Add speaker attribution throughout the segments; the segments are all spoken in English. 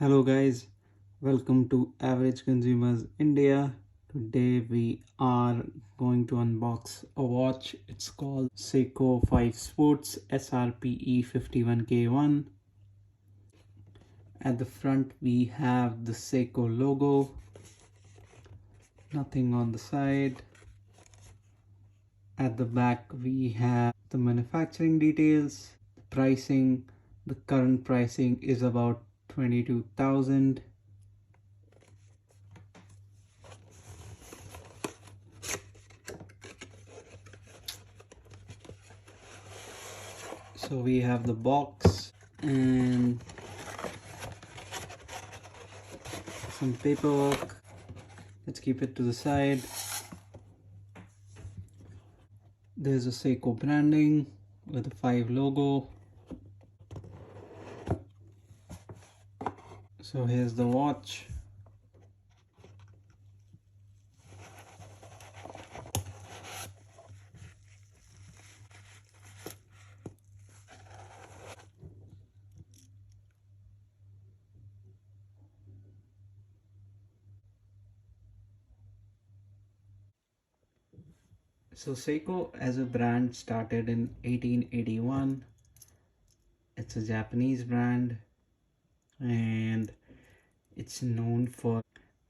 Speaker 1: Hello guys, welcome to Average Consumers India. Today we are going to unbox a watch. It's called Seiko 5 Sports SRPE51K1. At the front we have the Seiko logo, nothing on the side. At the back we have the manufacturing details, the pricing. The current pricing is about 22,000. So we have the box and some paperwork. Let's keep it to the side. There's a Seiko branding with a 5 logo. So here's the watch. So Seiko as a brand started in 1881. It's a Japanese brand and it's known for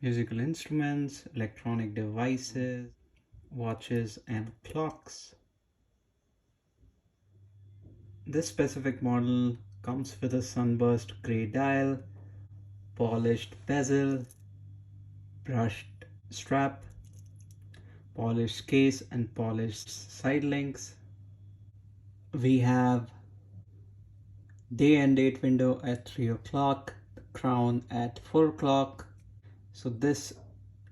Speaker 1: musical instruments, electronic devices, watches and clocks. This specific model comes with a sunburst grey dial, polished bezel, brushed strap, polished case and polished side links. We have day and date window at 3 o'clock, the crown at 4 o'clock. So this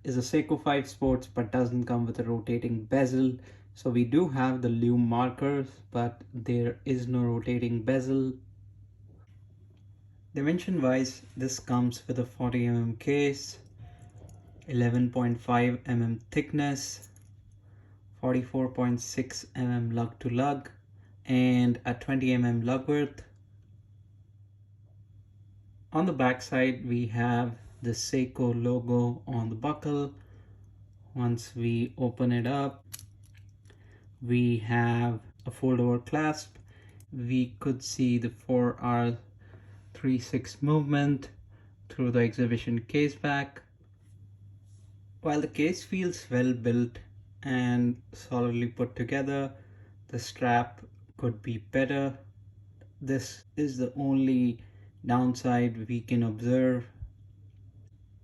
Speaker 1: is a Seiko 5 Sports but doesn't come with a rotating bezel. So we do have the lume markers, but there is no rotating bezel. Dimension wise, this comes with a 40 mm case, 11.5 mm thickness, 44.6 mm lug to lug, and a 20 mm lug width. On the back side, we have the Seiko logo on the buckle. Once we open it up, we have a fold-over clasp. We could see the 4R36 movement through the exhibition case back. While the case feels well built and solidly put together, the strap could be better. This is the only downside we can observe.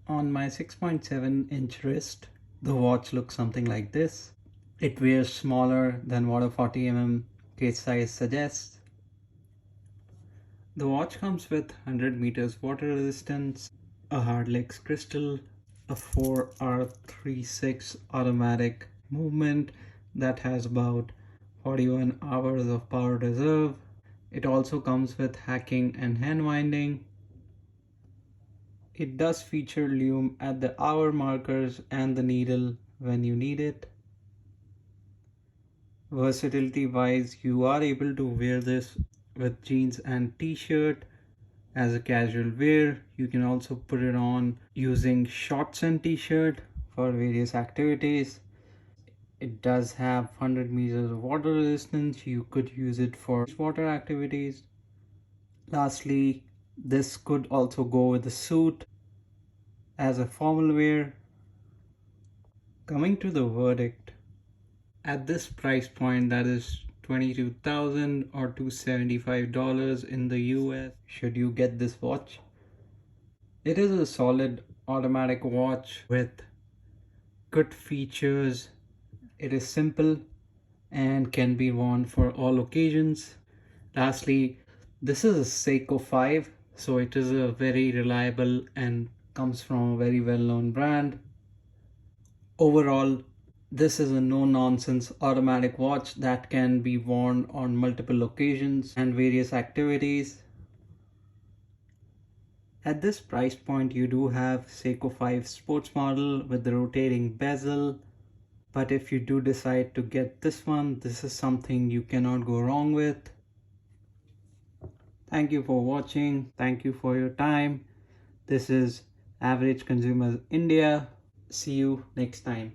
Speaker 1: On my 6.7-inch wrist, the watch looks something like this. It wears smaller than what a 40 mm case size suggests. The watch comes with 100 meters water resistance, a Hardlex crystal, a 4R36 automatic movement that has about 41 hours of power reserve. It also comes with hacking and hand winding. It does feature lume at the hour markers and the needle when you need it. Versatility wise, you are able to wear this with jeans and t-shirt as a casual wear. You can also put it on using shorts and t-shirt for various activities. It does have 100 meters of water resistance. You could use it for water activities. Lastly, this could also go with a suit as a formal wear. Coming to the verdict, at this price point, that is $22,000 or $275 in the US, should you get this watch? It is a solid automatic watch with good features. It is simple and can be worn for all occasions. Lastly, this is a Seiko 5, so it is a very reliable and comes from a very well-known brand. Overall, this is a no-nonsense automatic watch that can be worn on multiple occasions and various activities. At this price point, you do have Seiko 5 Sports model with the rotating bezel. But if you do decide to get this one, this is something you cannot go wrong with. Thank you for watching. Thank you for your time. This is Average Consumers India. See you next time.